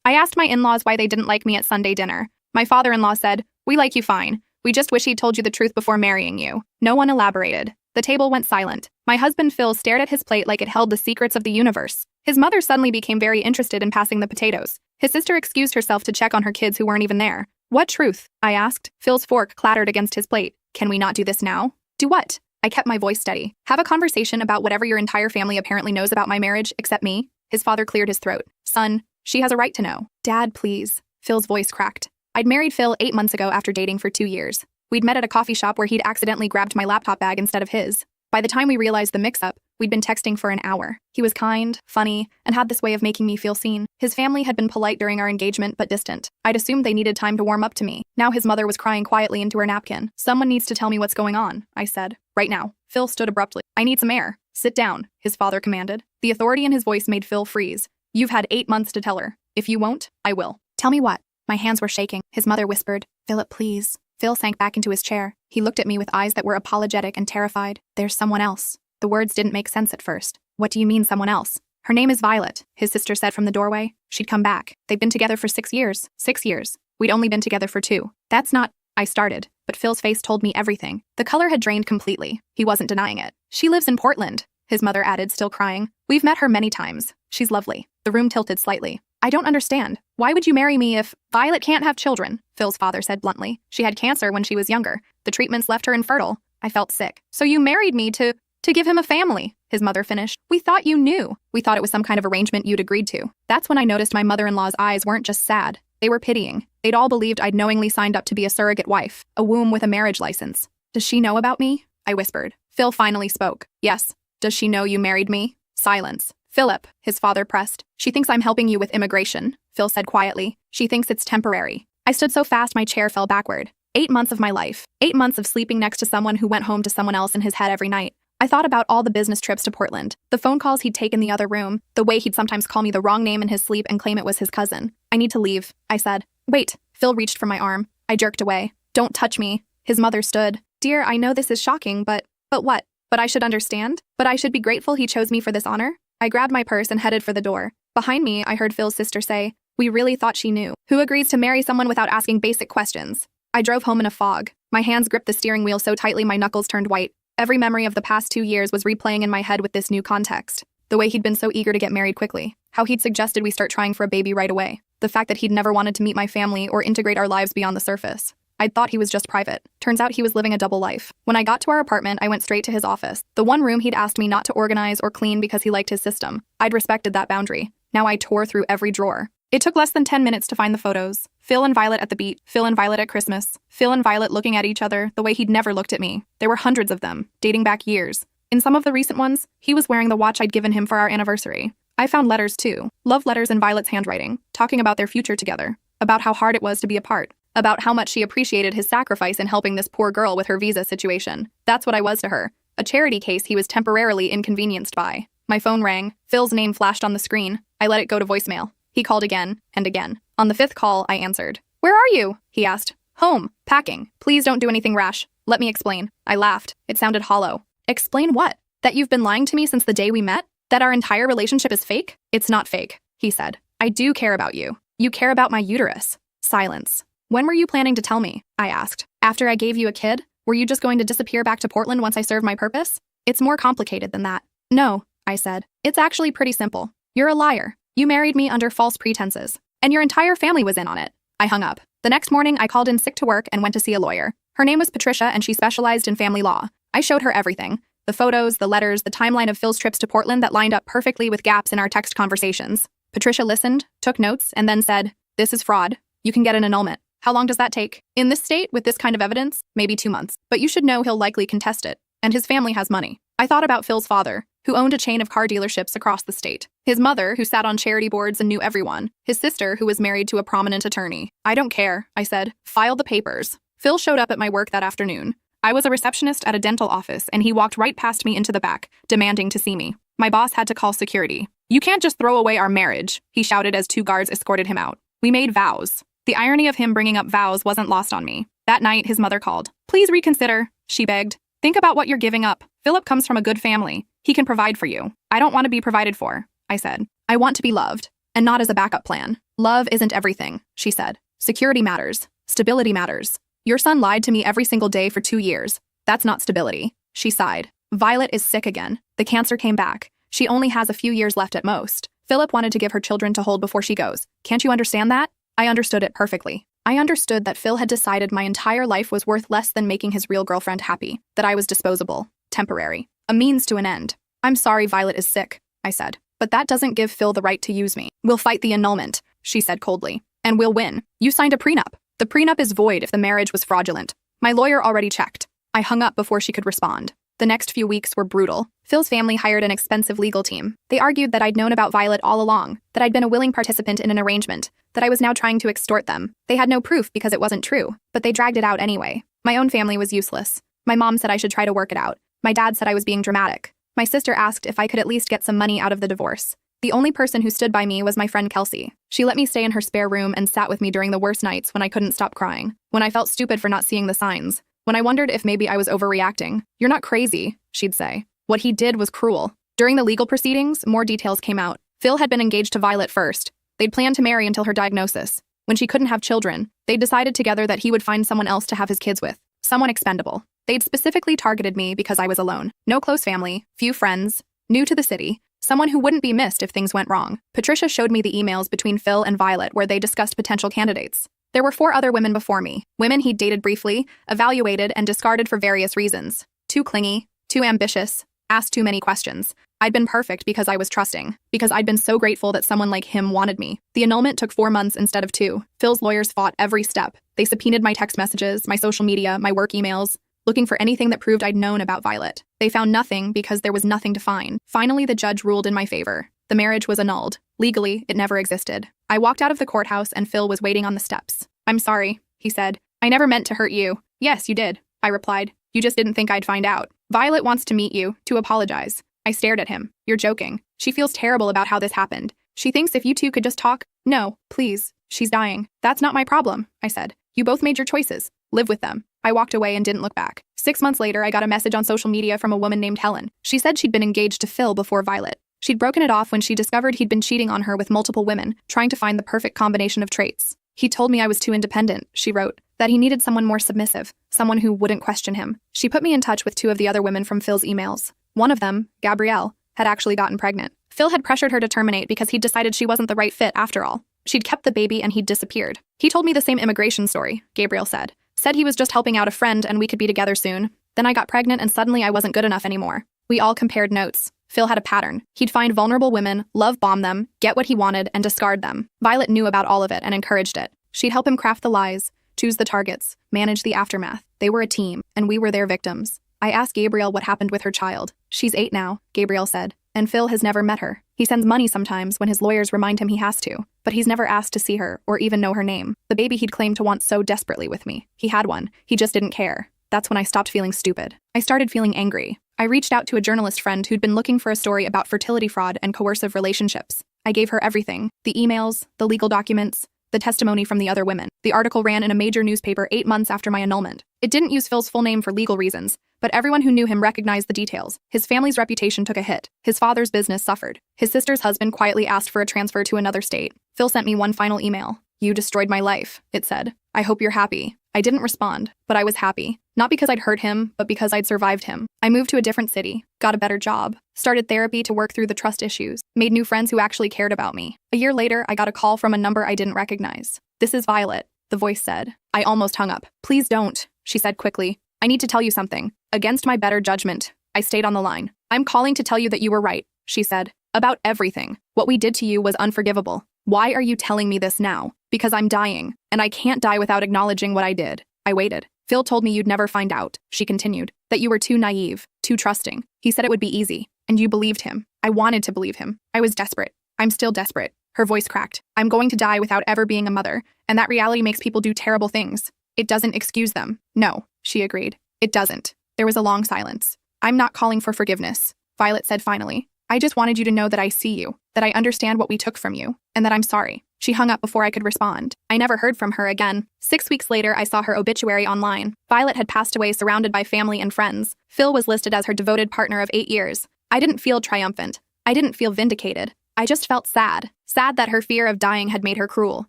I asked my in-laws why they didn't like me at Sunday dinner. My father-in-law said, "We like you fine. We just wish he'd told you the truth before marrying you." No one elaborated. The table went silent. My husband Phil stared at his plate like it held the secrets of the universe. His mother suddenly became very interested in passing the potatoes. His sister excused herself to check on her kids who weren't even there. "What truth?" I asked. Phil's fork clattered against his plate. "Can we not do this now?" "Do what?" I kept my voice steady. "Have a conversation about whatever your entire family apparently knows about my marriage, except me." His father cleared his throat. "Son, she has a right to know." "Dad, please." Phil's voice cracked. I'd married Phil 8 months ago after dating for 2 years. We'd met at a coffee shop where he'd accidentally grabbed my laptop bag instead of his. By the time we realized the mix-up, we'd been texting for an hour. He was kind, funny, and had this way of making me feel seen. His family had been polite during our engagement but distant. I'd assumed they needed time to warm up to me. Now his mother was crying quietly into her napkin. "Someone needs to tell me what's going on," I said. "Right now." Phil stood abruptly. "I need some air." "Sit down," his father commanded. The authority in his voice made Phil freeze. "You've had 8 months to tell her. If you won't, I will." "Tell me what?" My hands were shaking. His mother whispered, "Philip, please." Phil sank back into his chair. He looked at me with eyes that were apologetic and terrified. "There's someone else." The words didn't make sense at first. "What do you mean, someone else?" "Her name is Violet," his sister said from the doorway. "She'd come back. They've been together for 6 years. 6 years. We'd only been together for 2. That's not—" I started, but Phil's face told me everything. The color had drained completely. He wasn't denying it. "She lives in Portland," his mother added, still crying. "We've met her many times. She's lovely." The room tilted slightly. "I don't understand. Why would you marry me if—" "Violet can't have children," Phil's father said bluntly. "She had cancer when she was younger. The treatments left her infertile." I felt sick. "So you married me to give him a family," his mother finished. "We thought you knew. We thought it was some kind of arrangement you'd agreed to." That's when I noticed my mother-in-law's eyes weren't just sad. They were pitying. They'd all believed I'd knowingly signed up to be a surrogate wife, a womb with a marriage license. "Does she know about me?" I whispered. Phil finally spoke. "Yes." "Does she know you married me?" Silence. "Philip," his father pressed. "She thinks I'm helping you with immigration," Phil said quietly. "She thinks it's temporary." I stood so fast my chair fell backward. 8 months of my life. 8 months of sleeping next to someone who went home to someone else in his head every night. I thought about all the business trips to Portland, the phone calls he'd take in the other room, the way he'd sometimes call me the wrong name in his sleep and claim it was his cousin. "I need to leave," I said. "Wait." Phil reached for my arm. I jerked away. "Don't touch me." His mother stood. "Dear, I know this is shocking, but what? But I should understand? But I should be grateful he chose me for this honor?" I grabbed my purse and headed for the door. Behind me, I heard Phil's sister say, "We really thought she knew. Who agrees to marry someone without asking basic questions?" I drove home in a fog. My hands gripped the steering wheel so tightly my knuckles turned white. Every memory of the past 2 years was replaying in my head with this new context. The way he'd been so eager to get married quickly. How he'd suggested we start trying for a baby right away. The fact that he'd never wanted to meet my family or integrate our lives beyond the surface. I'd thought he was just private. Turns out he was living a double life. When I got to our apartment, I went straight to his office. The one room he'd asked me not to organize or clean because he liked his system. I'd respected that boundary. Now I tore through every drawer. It took less than 10 minutes to find the photos. Phil and Violet at the beach, Phil and Violet at Christmas, Phil and Violet looking at each other the way he'd never looked at me. There were hundreds of them, dating back years. In some of the recent ones, he was wearing the watch I'd given him for our anniversary. I found letters too, love letters in Violet's handwriting, talking about their future together, about how hard it was to be apart, about how much she appreciated his sacrifice in helping this poor girl with her visa situation. That's what I was to her, a charity case he was temporarily inconvenienced by. My phone rang. Phil's name flashed on the screen. I let it go to voicemail. He called again and again. On the 5th call, I answered. "Where are you?" he asked. "Home. Packing. Please don't do anything rash." "Let me explain." I laughed. It sounded hollow. "Explain what? That you've been lying to me since the day we met? That our entire relationship is fake?" "It's not fake," he said. "I do care about you. You care about my uterus." Silence. "When were you planning to tell me?" I asked. "After I gave you a kid? Were you just going to disappear back to Portland once I served my purpose?" "It's more complicated than that." "No," I said. "It's actually pretty simple. You're a liar. You married me under false pretenses. And your entire family was in on it." I hung up. The next morning, I called in sick to work and went to see a lawyer. Her name was Patricia, and she specialized in family law. I showed her everything. The photos, the letters, the timeline of Phil's trips to Portland that lined up perfectly with gaps in our text conversations. Patricia listened, took notes, and then said, "This is fraud. You can get an annulment." "How long does that take?" "In this state, with this kind of evidence, maybe 2 months. But you should know he'll likely contest it. And his family has money." I thought about Phil's father, who owned a chain of car dealerships across the state. His mother, who sat on charity boards and knew everyone. His sister, who was married to a prominent attorney. "I don't care," I said. "File the papers." Phil showed up at my work that afternoon. I was a receptionist at a dental office, and he walked right past me into the back, demanding to see me. My boss had to call security. "You can't just throw away our marriage," he shouted as 2 guards escorted him out. "We made vows." The irony of him bringing up vows wasn't lost on me. That night, his mother called. "Please reconsider," she begged. "Think about what you're giving up. Philip comes from a good family. He can provide for you." "I don't want to be provided for," I said. "I want to be loved." and not as a backup plan. Love isn't everything, she said. Security matters. Stability matters. Your son lied to me every single day for 2 years. That's not stability. She sighed. Violet is sick again. The cancer came back. She only has a few years left at most. Philip wanted to give her children to hold before she goes. Can't you understand that? I understood it perfectly. I understood that Phil had decided my entire life was worth less than making his real girlfriend happy, that I was disposable, temporary, a means to an end. I'm sorry Violet is sick, I said, but that doesn't give Phil the right to use me. We'll fight the annulment, she said coldly, and we'll win. You signed a prenup. The prenup is void if the marriage was fraudulent. My lawyer already checked. I hung up before she could respond. The next few weeks were brutal. Phil's family hired an expensive legal team. They argued that I'd known about Violet all along, that I'd been a willing participant in an arrangement, that I was now trying to extort them. They had no proof because it wasn't true, but they dragged it out anyway. My own family was useless. My mom said I should try to work it out. My dad said I was being dramatic. My sister asked if I could at least get some money out of the divorce. The only person who stood by me was my friend Kelsey. She let me stay in her spare room and sat with me during the worst nights when I couldn't stop crying, when I felt stupid for not seeing the signs, when I wondered if maybe I was overreacting. You're not crazy, she'd say. What he did was cruel. During the legal proceedings, more details came out. Phil had been engaged to Violet first. They'd planned to marry until her diagnosis. When she couldn't have children, they'd decided together that he would find someone else to have his kids with, someone expendable. They'd specifically targeted me because I was alone. No close family, few friends, new to the city, someone who wouldn't be missed if things went wrong. Patricia showed me the emails between Phil and Violet where they discussed potential candidates. There were 4 other women before me, women he'd dated briefly, evaluated, and discarded for various reasons. Too clingy, too ambitious, asked too many questions. I'd been perfect because I was trusting, because I'd been so grateful that someone like him wanted me. The annulment took 4 months instead of 2. Phil's lawyers fought every step. They subpoenaed my text messages, my social media, my work emails, looking for anything that proved I'd known about Violet. They found nothing because there was nothing to find. Finally, the judge ruled in my favor. The marriage was annulled. Legally, it never existed. I walked out of the courthouse and Phil was waiting on the steps. I'm sorry, he said. I never meant to hurt you. Yes, you did, I replied. You just didn't think I'd find out. Violet wants to meet you, to apologize. I stared at him. You're joking. She feels terrible about how this happened. She thinks if you two could just talk. No, please. She's dying. That's not my problem, I said. You both made your choices. Live with them. I walked away and didn't look back. 6 months later, I got a message on social media from a woman named Helen. She said she'd been engaged to Phil before Violet. She'd broken it off when she discovered he'd been cheating on her with multiple women, trying to find the perfect combination of traits. He told me I was too independent, she wrote, that he needed someone more submissive, someone who wouldn't question him. She put me in touch with 2 of the other women from Phil's emails. One of them, Gabrielle, had actually gotten pregnant. Phil had pressured her to terminate because he'd decided she wasn't the right fit after all. She'd kept the baby and he'd disappeared. He told me the same immigration story, Gabriel said. Said he was just helping out a friend and we could be together soon. Then I got pregnant and suddenly I wasn't good enough anymore. We all compared notes. Phil had a pattern. He'd find vulnerable women, love bomb them, get what he wanted, and discard them. Violet knew about all of it and encouraged it. She'd help him craft the lies, choose the targets, manage the aftermath. They were a team, and we were their victims. I asked Gabriel what happened with her child. She's 8 now, Gabriel said, and Phil has never met her. He sends money sometimes when his lawyers remind him he has to, but he's never asked to see her or even know her name. The baby he'd claimed to want so desperately with me. He had one. He just didn't care. That's when I stopped feeling stupid. I started feeling angry. I reached out to a journalist friend who'd been looking for a story about fertility fraud and coercive relationships. I gave her everything, the emails, the legal documents, the testimony from the other women. The article ran in a major newspaper 8 months after my annulment. It didn't use Phil's full name for legal reasons, but everyone who knew him recognized the details. His family's reputation took a hit. His father's business suffered. His sister's husband quietly asked for a transfer to another state. Phil sent me one final email. You destroyed my life, it said. I hope you're happy. I didn't respond, but I was happy. Not because I'd hurt him, but because I'd survived him. I moved to a different city, got a better job, started therapy to work through the trust issues, made new friends who actually cared about me. A year later, I got a call from a number I didn't recognize. This is Violet, the voice said. I almost hung up. Please don't, she said quickly. I need to tell you something. Against my better judgment, I stayed on the line. I'm calling to tell you that you were right, she said. About everything. What we did to you was unforgivable. Why are you telling me this now? Because I'm dying, and I can't die without acknowledging what I did. I waited. Phil told me you'd never find out, she continued, that you were too naive, too trusting. He said it would be easy, and you believed him. I wanted to believe him. I was desperate. I'm still desperate. Her voice cracked. I'm going to die without ever being a mother, and that reality makes people do terrible things. It doesn't excuse them. No, she agreed. It doesn't. There was a long silence. I'm not calling for forgiveness, Violet said finally. I just wanted you to know that I see you, that I understand what we took from you, and that I'm sorry. She hung up before I could respond. I never heard from her again. 6 weeks later, I saw her obituary online. Violet had passed away surrounded by family and friends. Phil was listed as her devoted partner of 8 years. I didn't feel triumphant. I didn't feel vindicated. I just felt sad. Sad that her fear of dying had made her cruel.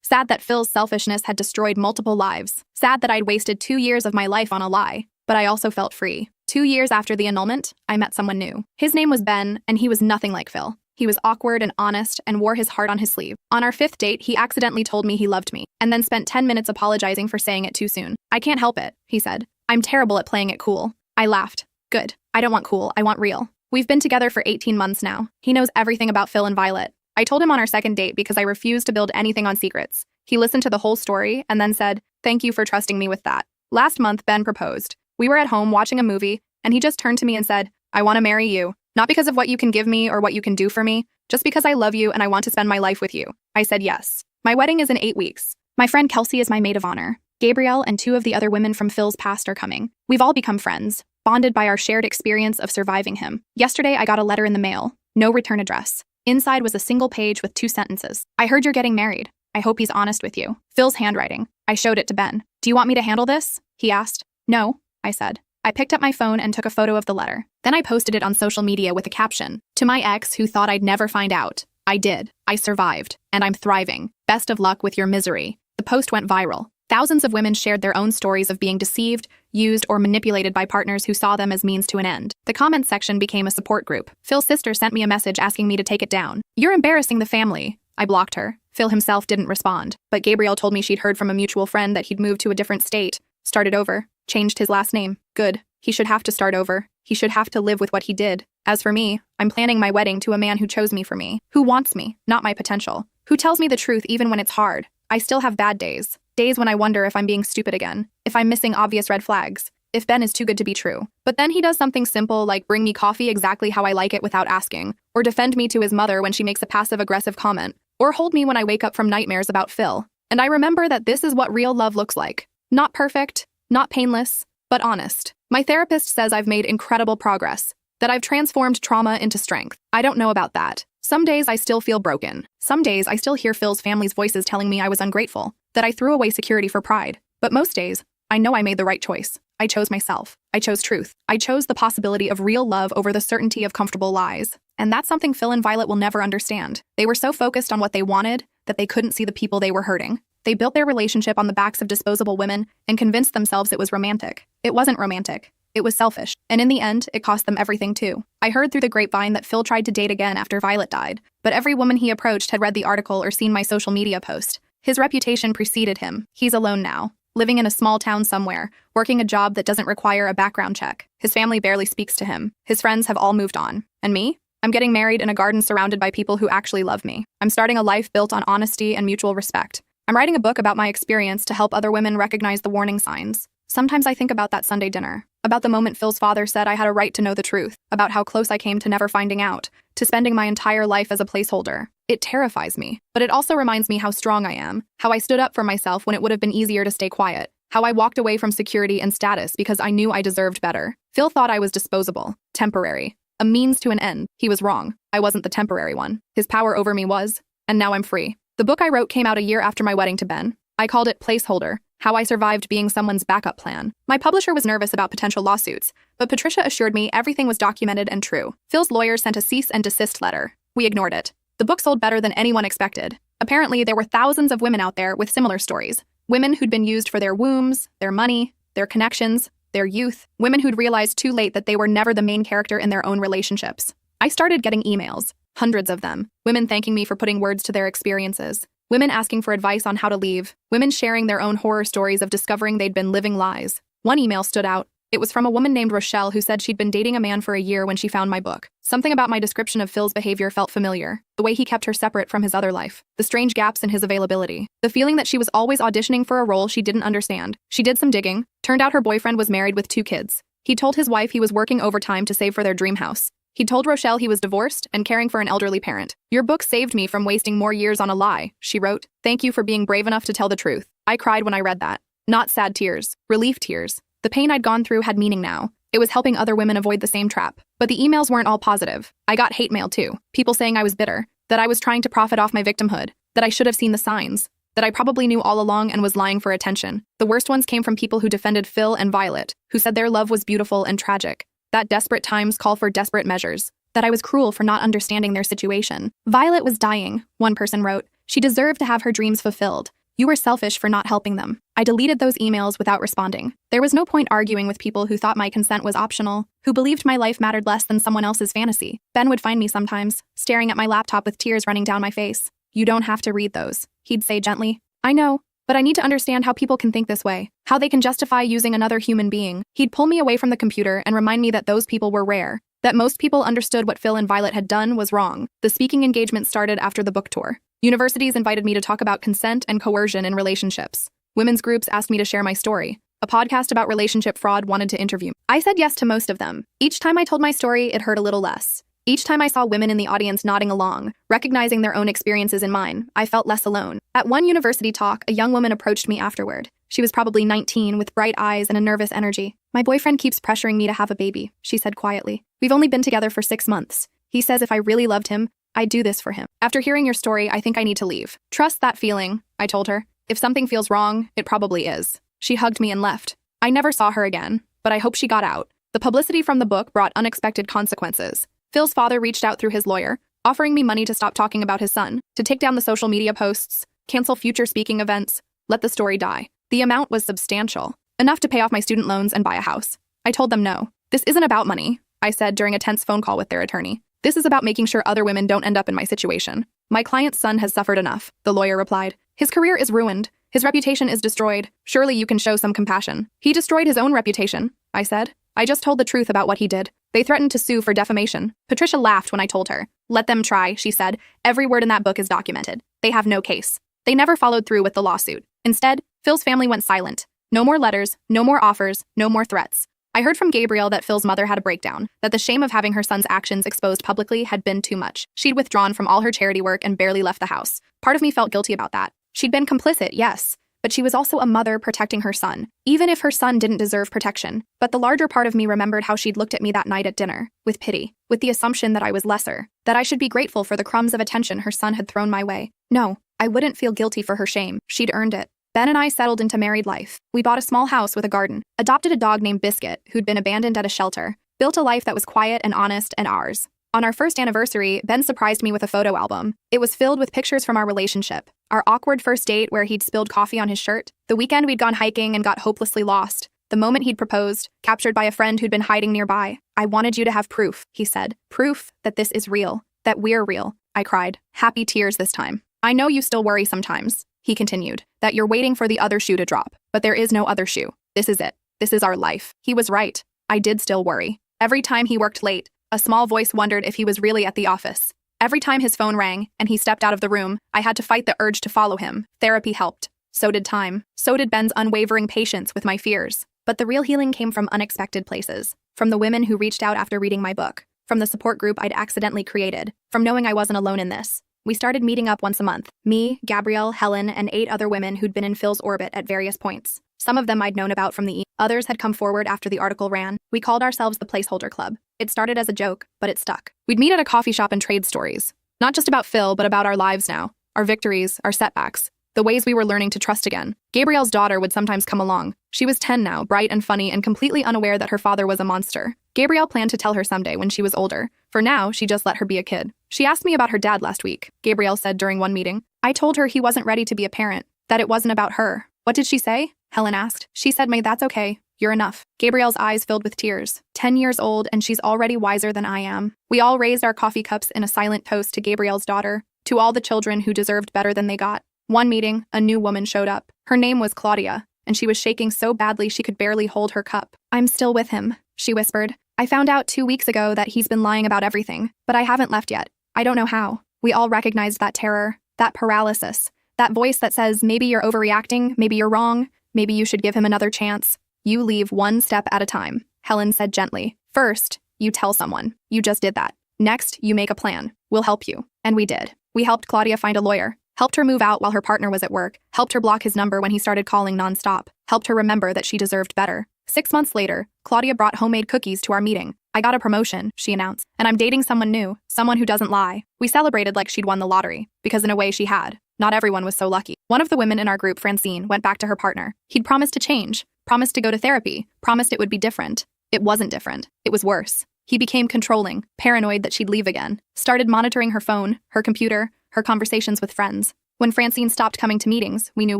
Sad that Phil's selfishness had destroyed multiple lives. Sad that I'd wasted 2 years of my life on a lie. But I also felt free. 2 years after the annulment, I met someone new. His name was Ben, and he was nothing like Phil. He was awkward and honest and wore his heart on his sleeve. On our 5th date, he accidentally told me he loved me, and then spent 10 minutes apologizing for saying it too soon. I can't help it, he said. I'm terrible at playing it cool. I laughed. Good. I don't want cool, I want real. We've been together for 18 months now. He knows everything about Phil and Violet. I told him on our 2nd date because I refused to build anything on secrets. He listened to the whole story and then said, "Thank you for trusting me with that." Last month, Ben proposed. We were at home watching a movie, and he just turned to me and said, "I want to marry you. Not because of what you can give me or what you can do for me, just because I love you and I want to spend my life with you." I said yes. My wedding is in 8 weeks. My friend Kelsey is my maid of honor. Gabrielle and 2 of the other women from Phil's past are coming. We've all become friends, bonded by our shared experience of surviving him. Yesterday, I got a letter in the mail. No return address. Inside was a single page with 2 sentences. "I heard you're getting married. I hope he's honest with you." Phil's handwriting. I showed it to Ben. "Do you want me to handle this?" he asked. "No," I said. I picked up my phone and took a photo of the letter. Then I posted it on social media with a caption. "To my ex who thought I'd never find out. I did. I survived. And I'm thriving. Best of luck with your misery." The post went viral. Thousands of women shared their own stories of being deceived, used, or manipulated by partners who saw them as means to an end. The comments section became a support group. Phil's sister sent me a message asking me to take it down. "You're embarrassing the family." I blocked her. Phil himself didn't respond, but Gabrielle told me she'd heard from a mutual friend that he'd moved to a different state, started over, changed his last name. Good. He should have to start over. He should have to live with what he did. As for me, I'm planning my wedding to a man who chose me for me, who wants me, not my potential, who tells me the truth even when it's hard. I still have bad days. Days when I wonder if I'm being stupid again, if I'm missing obvious red flags, if Ben is too good to be true. But then he does something simple like bring me coffee exactly how I like it without asking, or defend me to his mother when she makes a passive-aggressive comment, or hold me when I wake up from nightmares about Phil. And I remember that this is what real love looks like. Not perfect, not painless, but honest. My therapist says I've made incredible progress, that I've transformed trauma into strength. I don't know about that. Some days I still feel broken. Some days I still hear Phil's family's voices telling me I was ungrateful, that I threw away security for pride. But most days, I know I made the right choice. I chose myself. I chose truth. I chose the possibility of real love over the certainty of comfortable lies. And that's something Phil and Violet will never understand. They were so focused on what they wanted that they couldn't see the people they were hurting. They built their relationship on the backs of disposable women and convinced themselves it was romantic. It wasn't romantic. It was selfish. And in the end, it cost them everything too. I heard through the grapevine that Phil tried to date again after Violet died, but every woman he approached had read the article or seen my social media post. His reputation preceded him. He's alone now, living in a small town somewhere, working a job that doesn't require a background check. His family barely speaks to him. His friends have all moved on. And me? I'm getting married in a garden surrounded by people who actually love me. I'm starting a life built on honesty and mutual respect. I'm writing a book about my experience to help other women recognize the warning signs. Sometimes I think about that Sunday dinner, about the moment Phil's father said I had a right to know the truth, about how close I came to never finding out, to spending my entire life as a placeholder. It terrifies me, but it also reminds me how strong I am, how I stood up for myself when it would have been easier to stay quiet, how I walked away from security and status because I knew I deserved better. Phil thought I was disposable, temporary, a means to an end. He was wrong. I wasn't the temporary one. His power over me was, and now I'm free. The book I wrote came out a year after my wedding to Ben. I called it Placeholder, How I Survived Being Someone's Backup Plan. My publisher was nervous about potential lawsuits, but Patricia assured me everything was documented and true. Phil's lawyers sent a cease and desist letter. We ignored it. The book sold better than anyone expected. Apparently, there were thousands of women out there with similar stories. Women who'd been used for their wombs, their money, their connections, their youth. Women who'd realized too late that they were never the main character in their own relationships. I started getting emails, hundreds of them. Women thanking me for putting words to their experiences. Women asking for advice on how to leave. Women sharing their own horror stories of discovering they'd been living lies. One email stood out. It was from a woman named Rochelle who said she'd been dating a man for a year when she found my book. Something about my description of Phil's behavior felt familiar. The way he kept her separate from his other life. The strange gaps in his availability. The feeling that she was always auditioning for a role she didn't understand. She did some digging. Turned out her boyfriend was married with 2 kids. He told his wife he was working overtime to save for their dream house. He told Rochelle he was divorced and caring for an elderly parent. "Your book saved me from wasting more years on a lie," she wrote. "Thank you for being brave enough to tell the truth." I cried when I read that. Not sad tears, relief tears. The pain I'd gone through had meaning now. It was helping other women avoid the same trap. But the emails weren't all positive. I got hate mail too. People saying I was bitter, that I was trying to profit off my victimhood, that I should have seen the signs, that I probably knew all along and was lying for attention. The worst ones came from people who defended Phil and Violet, who said their love was beautiful and tragic, that desperate times call for desperate measures, that I was cruel for not understanding their situation. Violet was dying, one person wrote. She deserved to have her dreams fulfilled. You were selfish for not helping them. I deleted those emails without responding. There was no point arguing with people who thought my consent was optional, who believed my life mattered less than someone else's fantasy. Ben would find me sometimes, staring at my laptop with tears running down my face. You don't have to read those, he'd say gently. I know, but I need to understand how people can think this way, how they can justify using another human being. He'd pull me away from the computer and remind me that those people were rare, that most people understood what Phil and Violet had done was wrong. The speaking engagement started after the book tour. Universities invited me to talk about consent and coercion in relationships. Women's groups asked me to share my story. A podcast about relationship fraud wanted to interview me. I said yes to most of them. Each time I told my story, it hurt a little less. Each time I saw women in the audience nodding along, recognizing their own experiences in mine, I felt less alone. At one university talk, a young woman approached me afterward. She was probably 19, with bright eyes and a nervous energy. My boyfriend keeps pressuring me to have a baby, she said quietly. We've only been together for 6 months. He says if I really loved him, I'd do this for him. After hearing your story, I think I need to leave. Trust that feeling, I told her. If something feels wrong, it probably is. She hugged me and left. I never saw her again, but I hope she got out. The publicity from the book brought unexpected consequences. Phil's father reached out through his lawyer, offering me money to stop talking about his son, to take down the social media posts, cancel future speaking events, let the story die. The amount was substantial, enough to pay off my student loans and buy a house. I told them no. This isn't about money, I said during a tense phone call with their attorney. This is about making sure other women don't end up in my situation. My client's son has suffered enough, the lawyer replied. His career is ruined. His reputation is destroyed. Surely you can show some compassion. He destroyed his own reputation, I said. I just told the truth about what he did. They threatened to sue for defamation. Patricia laughed when I told her. Let them try, she said. Every word in that book is documented. They have no case. They never followed through with the lawsuit. Instead, Phil's family went silent. No more letters, no more offers, no more threats. I heard from Gabrielle that Phil's mother had a breakdown, that the shame of having her son's actions exposed publicly had been too much. She'd withdrawn from all her charity work and barely left the house. Part of me felt guilty about that. She'd been complicit, yes, but she was also a mother protecting her son, even if her son didn't deserve protection. But the larger part of me remembered how she'd looked at me that night at dinner, with pity, with the assumption that I was lesser, that I should be grateful for the crumbs of attention her son had thrown my way. No, I wouldn't feel guilty for her shame. She'd earned it. Ben and I settled into married life. We bought a small house with a garden, adopted a dog named Biscuit, who'd been abandoned at a shelter, built a life that was quiet and honest and ours. On our first anniversary, Ben surprised me with a photo album. It was filled with pictures from our relationship. Our awkward first date where he'd spilled coffee on his shirt. The weekend we'd gone hiking and got hopelessly lost. The moment he'd proposed, captured by a friend who'd been hiding nearby. I wanted you to have proof, he said. Proof that this is real, that we're real. I cried. Happy tears this time. I know you still worry sometimes, he continued, that you're waiting for the other shoe to drop. But there is no other shoe. This is it. This is our life. He was right. I did still worry. Every time he worked late, a small voice wondered if he was really at the office. Every time his phone rang and he stepped out of the room, I had to fight the urge to follow him. Therapy helped. So did time. So did Ben's unwavering patience with my fears. But the real healing came from unexpected places. From the women who reached out after reading my book. From the support group I'd accidentally created. From knowing I wasn't alone in this. We started meeting up once a month. Me, Gabrielle, Helen, and 8 other women who'd been in Phil's orbit at various points. Some of them I'd known about from the others had come forward after the article ran. We called ourselves the Placeholder Club. It started as a joke, but it stuck. We'd meet at a coffee shop and trade stories. Not just about Phil, but about our lives now. Our victories, our setbacks. The ways we were learning to trust again. Gabrielle's daughter would sometimes come along. She was 10 now, bright and funny and completely unaware that her father was a monster. Gabrielle planned to tell her someday when she was older. For now, she just let her be a kid. She asked me about her dad last week, Gabrielle said during one meeting. I told her he wasn't ready to be a parent, that it wasn't about her. What did she say? Helen asked. She said, "May, that's okay. You're enough." Gabrielle's eyes filled with tears. 10 years old, and she's already wiser than I am. We all raised our coffee cups in a silent toast to Gabrielle's daughter, to all the children who deserved better than they got. One meeting, a new woman showed up. Her name was Claudia, and she was shaking so badly she could barely hold her cup. "I'm still with him," she whispered. "I found out 2 weeks ago that he's been lying about everything, but I haven't left yet. I don't know how." We all recognized that terror, that paralysis, that voice that says, maybe you're overreacting, maybe you're wrong, maybe you should give him another chance. You leave one step at a time, Helen said gently. First, you tell someone. You just did that. Next, you make a plan. We'll help you. And we did. We helped Claudia find a lawyer, helped her move out while her partner was at work, helped her block his number when he started calling nonstop, helped her remember that she deserved better. 6 months later, Claudia brought homemade cookies to our meeting. "I got a promotion," she announced, "and I'm dating someone new, someone who doesn't lie." We celebrated like she'd won the lottery, because in a way she had. Not everyone was so lucky. One of the women in our group, Francine, went back to her partner. He'd promised to change, promised to go to therapy, promised it would be different. It wasn't different. It was worse. He became controlling, paranoid that she'd leave again, started monitoring her phone, her computer, her conversations with friends. When Francine stopped coming to meetings, we knew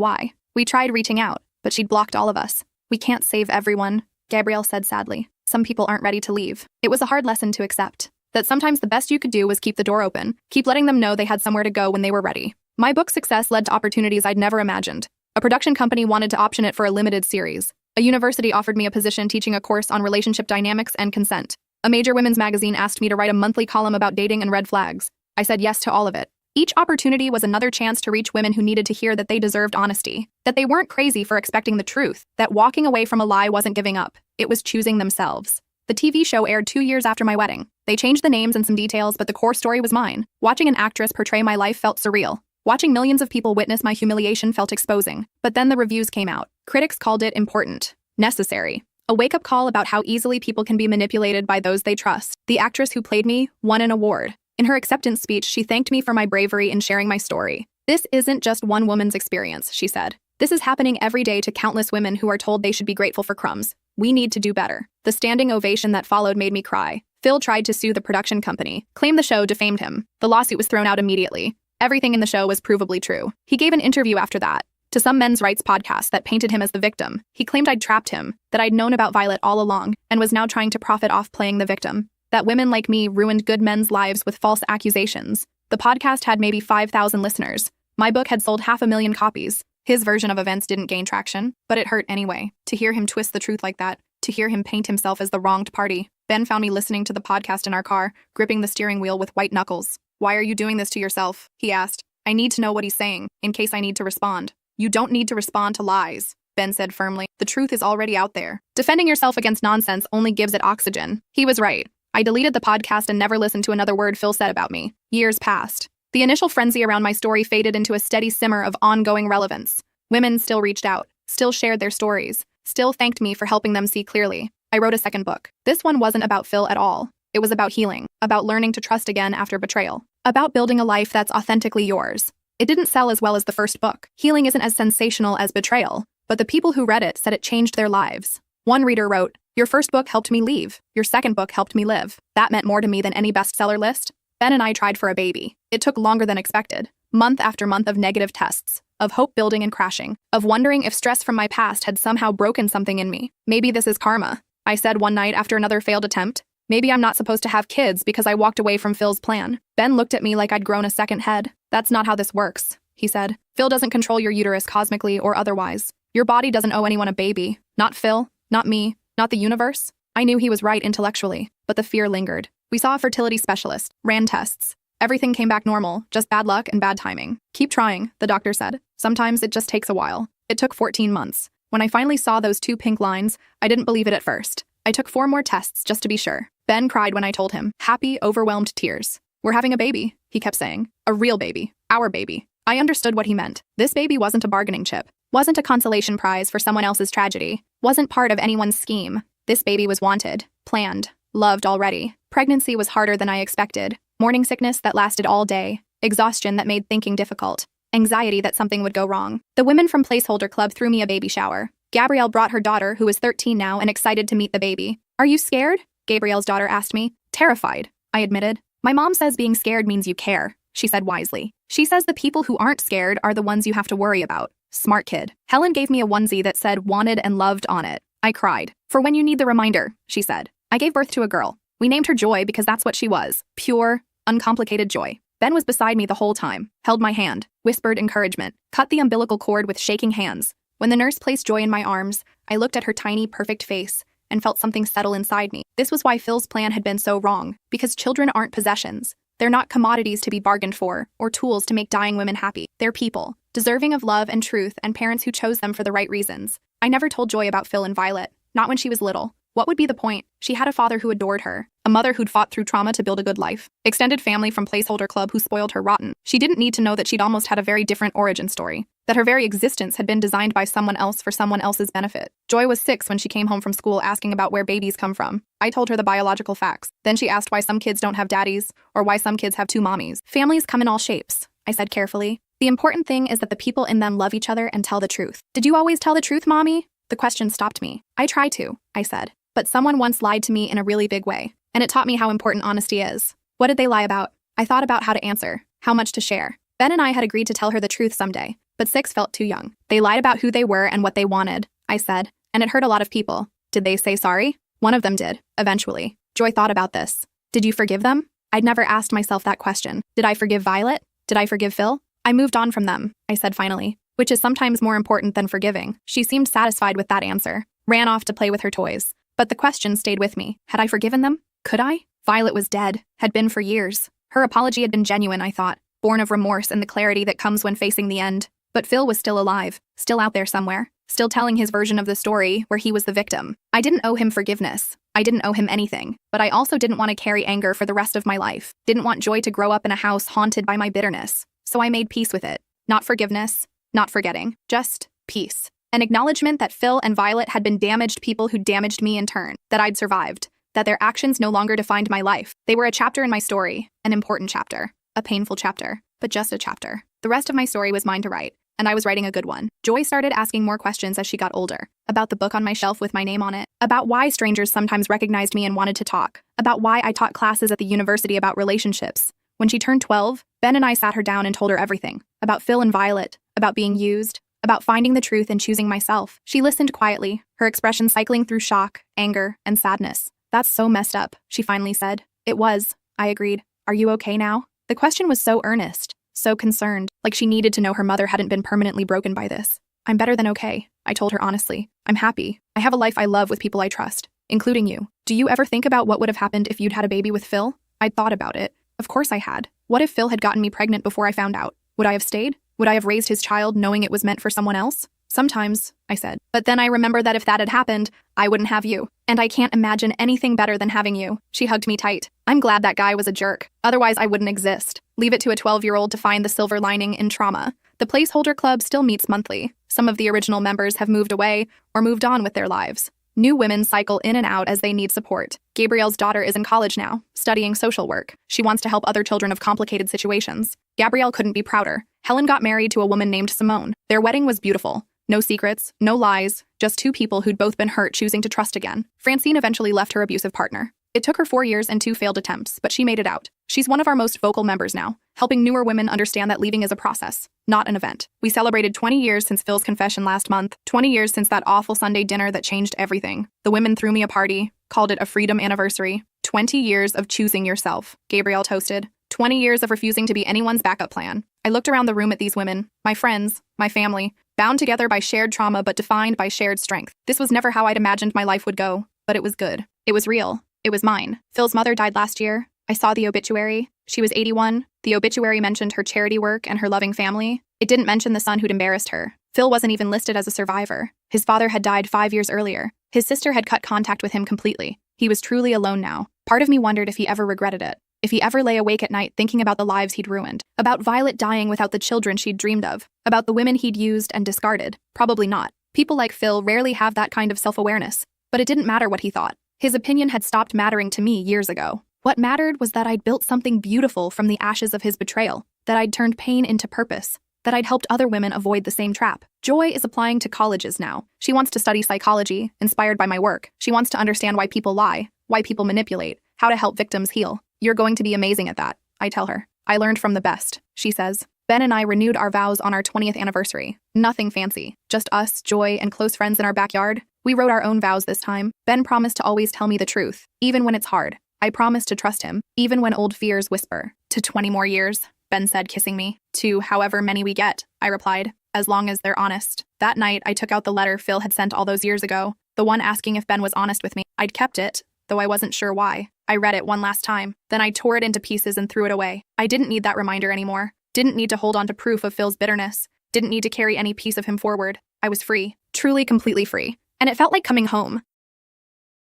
why. We tried reaching out, but she'd blocked all of us. We can't save everyone, Gabrielle said sadly. Some people aren't ready to leave. It was a hard lesson to accept. That sometimes the best you could do was keep the door open, keep letting them know they had somewhere to go when they were ready. My book's success led to opportunities I'd never imagined. A production company wanted to option it for a limited series. A university offered me a position teaching a course on relationship dynamics and consent. A major women's magazine asked me to write a monthly column about dating and red flags. I said yes to all of it. Each opportunity was another chance to reach women who needed to hear that they deserved honesty, that they weren't crazy for expecting the truth, that walking away from a lie wasn't giving up, it was choosing themselves. The TV show aired 2 years after my wedding. They changed the names and some details, but the core story was mine. Watching an actress portray my life felt surreal. Watching millions of people witness my humiliation felt exposing. But then the reviews came out. Critics called it important, necessary. A wake-up call about how easily people can be manipulated by those they trust. The actress who played me won an award. In her acceptance speech, she thanked me for my bravery in sharing my story. "This isn't just one woman's experience," she said. "This is happening every day to countless women who are told they should be grateful for crumbs. We need to do better." The standing ovation that followed made me cry. Phil tried to sue the production company, claimed the show defamed him. The lawsuit was thrown out immediately. Everything in the show was provably true. He gave an interview after that to some men's rights podcast that painted him as the victim. He claimed I'd trapped him, that I'd known about Violet all along, and was now trying to profit off playing the victim. That women like me ruined good men's lives with false accusations. The podcast had maybe 5,000 listeners. My book had sold 500,000 copies. His version of events didn't gain traction, but it hurt anyway. To hear him twist the truth like that, to hear him paint himself as the wronged party. Ben found me listening to the podcast in our car, gripping the steering wheel with white knuckles. "Why are you doing this to yourself?" he asked. "I need to know what he's saying, in case I need to respond." "You don't need to respond to lies," Ben said firmly. "The truth is already out there. Defending yourself against nonsense only gives it oxygen." He was right. I deleted the podcast and never listened to another word Phil said about me. Years passed. The initial frenzy around my story faded into a steady simmer of ongoing relevance. Women still reached out, still shared their stories, still thanked me for helping them see clearly. I wrote a second book. This one wasn't about Phil at all. It was about healing, about learning to trust again after betrayal, about building a life that's authentically yours. It didn't sell as well as the first book. Healing isn't as sensational as betrayal, but the people who read it said it changed their lives. One reader wrote, "Your first book helped me leave. Your second book helped me live. That meant more to me than any bestseller list." Ben and I tried for a baby. It took longer than expected. Month after month of negative tests, of hope building and crashing, of wondering if stress from my past had somehow broken something in me. "Maybe this is karma," I said one night after another failed attempt. "Maybe I'm not supposed to have kids because I walked away from Phil's plan." Ben looked at me like I'd grown a second head. "That's not how this works," he said. "Phil doesn't control your uterus cosmically or otherwise. Your body doesn't owe anyone a baby. Not Phil, not me, not the universe." I knew he was right intellectually, but the fear lingered. We saw a fertility specialist, ran tests. Everything came back normal, just bad luck and bad timing. "Keep trying," the doctor said. "Sometimes it just takes a while." It took 14 months. When I finally saw those 2 pink lines, I didn't believe it at first. I took 4 more tests just to be sure. Ben cried when I told him, happy, overwhelmed tears. "We're having a baby," he kept saying. "A real baby. Our baby." I understood what he meant. This baby wasn't a bargaining chip, wasn't a consolation prize for someone else's tragedy, wasn't part of anyone's scheme. This baby was wanted, planned, loved already. Pregnancy was harder than I expected. Morning sickness that lasted all day, exhaustion that made thinking difficult, anxiety that something would go wrong. The women from Placeholder Club threw me a baby shower. Gabrielle brought her daughter, who was 13 now and excited to meet the baby. "Are you scared?" Gabrielle's daughter asked me. "Terrified," I admitted. "My mom says being scared means you care," she said wisely. "She says the people who aren't scared are the ones you have to worry about." Smart kid. Helen gave me a onesie that said wanted and loved on it. I cried. "For when you need the reminder," she said. I gave birth to a girl. We named her Joy because that's what she was. Pure, uncomplicated joy. Ben was beside me the whole time, held my hand, whispered encouragement, cut the umbilical cord with shaking hands. When the nurse placed Joy in my arms, I looked at her tiny, perfect face and felt something settle inside me. This was why Phil's plan had been so wrong, because children aren't possessions. They're not commodities to be bargained for, or tools to make dying women happy. They're people, deserving of love and truth, and parents who chose them for the right reasons. I never told Joy about Phil and Violet, not when she was little. What would be the point? She had a father who adored her, a mother who'd fought through trauma to build a good life, extended family from Placeholder Club who spoiled her rotten. She didn't need to know that she'd almost had a very different origin story, that her very existence had been designed by someone else for someone else's benefit. Joy was 6 when she came home from school asking about where babies come from. I told her the biological facts. Then she asked why some kids don't have daddies, or why some kids have 2 mommies. "Families come in all shapes," I said carefully. "The important thing is that the people in them love each other and tell the truth." "Did you always tell the truth, Mommy?" The question stopped me. "I try to," I said. "But someone once lied to me in a really big way. And it taught me how important honesty is. What did they lie about? I thought about how to answer, how much to share. Ben and I had agreed to tell her the truth someday, but 6 felt too young. They lied about who they were and what they wanted, I said, and it hurt a lot of people. Did they say sorry? One of them did, eventually. Joy thought about this. Did you forgive them? I'd never asked myself that question. Did I forgive Violet? Did I forgive Phil? I moved on from them, I said finally, which is sometimes more important than forgiving. She seemed satisfied with that answer, ran off to play with her toys. But the question stayed with me. Had I forgiven them? Could I? Violet was dead, had been for years. Her apology had been genuine, I thought, born of remorse and the clarity that comes when facing the end. But Phil was still alive, still out there somewhere, still telling his version of the story where he was the victim. I didn't owe him forgiveness. I didn't owe him anything, but I also didn't want to carry anger for the rest of my life. Didn't want Joy to grow up in a house haunted by my bitterness. So I made peace with it. Not forgiveness, not forgetting, just peace. An acknowledgement that Phil and Violet had been damaged people who damaged me in turn, that I'd survived, that their actions no longer defined my life. They were a chapter in my story, an important chapter, a painful chapter, but just a chapter. The rest of my story was mine to write, and I was writing a good one. Joy started asking more questions as she got older, about the book on my shelf with my name on it, about why strangers sometimes recognized me and wanted to talk, about why I taught classes at the university about relationships. When she turned 12, Ben and I sat her down and told her everything, about Phil and Violet, about being used, about finding the truth and choosing myself. She listened quietly, her expression cycling through shock, anger, and sadness. That's so messed up, she finally said. It was, I agreed. Are you okay now? The question was so earnest, so concerned, like she needed to know her mother hadn't been permanently broken by this. I'm better than okay, I told her honestly. I'm happy. I have a life I love with people I trust, including you. Do you ever think about what would have happened if you'd had a baby with Phil? I'd thought about it. Of course I had. What if Phil had gotten me pregnant before I found out? Would I have stayed? Would I have raised his child knowing it was meant for someone else? Sometimes, I said. But then I remember that if that had happened, I wouldn't have you. And I can't imagine anything better than having you. She hugged me tight. I'm glad that guy was a jerk. Otherwise, I wouldn't exist. Leave it to a 12-year-old to find the silver lining in trauma. The Placeholder Club still meets monthly. Some of the original members have moved away or moved on with their lives. New women cycle in and out as they need support. Gabrielle's daughter is in college now, studying social work. She wants to help other children of complicated situations. Gabrielle couldn't be prouder. Helen got married to a woman named Simone. Their wedding was beautiful. No secrets, no lies, just 2 people who'd both been hurt choosing to trust again. Francine eventually left her abusive partner. It took her 4 years and 2 failed attempts, but she made it out. She's one of our most vocal members now, helping newer women understand that leaving is a process, not an event. We celebrated 20 years since Phil's confession last month, 20 years since that awful Sunday dinner that changed everything. The women threw me a party, called it a freedom anniversary. 20 years of choosing yourself, Gabrielle toasted. 20 years of refusing to be anyone's backup plan. I looked around the room at these women, my friends, my family, bound together by shared trauma but defined by shared strength. This was never how I'd imagined my life would go, but it was good. It was real. It was mine. Phil's mother died last year. I saw the obituary. She was 81. The obituary mentioned her charity work and her loving family. It didn't mention the son who'd embarrassed her. Phil wasn't even listed as a survivor. His father had died 5 years earlier. His sister had cut contact with him completely. He was truly alone now. Part of me wondered if he ever regretted it. If he ever lay awake at night thinking about the lives he'd ruined. About Violet dying without the children she'd dreamed of. About the women he'd used and discarded. Probably not. People like Phil rarely have that kind of self-awareness. But it didn't matter what he thought. His opinion had stopped mattering to me years ago. What mattered was that I'd built something beautiful from the ashes of his betrayal. That I'd turned pain into purpose. That I'd helped other women avoid the same trap. Joy is applying to colleges now. She wants to study psychology, inspired by my work. She wants to understand why people lie, why people manipulate, how to help victims heal. You're going to be amazing at that, I tell her. I learned from the best, she says. Ben and I renewed our vows on our 20th anniversary. Nothing fancy, just us, Joy, and close friends in our backyard. We wrote our own vows this time. Ben promised to always tell me the truth, even when it's hard. I promised to trust him, even when old fears whisper. To 20 more years, Ben said, kissing me. To however many we get, I replied, as long as they're honest. That night, I took out the letter Phil had sent all those years ago, the one asking if Ben was honest with me. I'd kept it, though I wasn't sure why. I read it one last time, then I tore it into pieces and threw it away. I didn't need that reminder anymore. Didn't need to hold on to proof of Phil's bitterness. Didn't need to carry any piece of him forward. I was free, truly completely free. And it felt like coming home.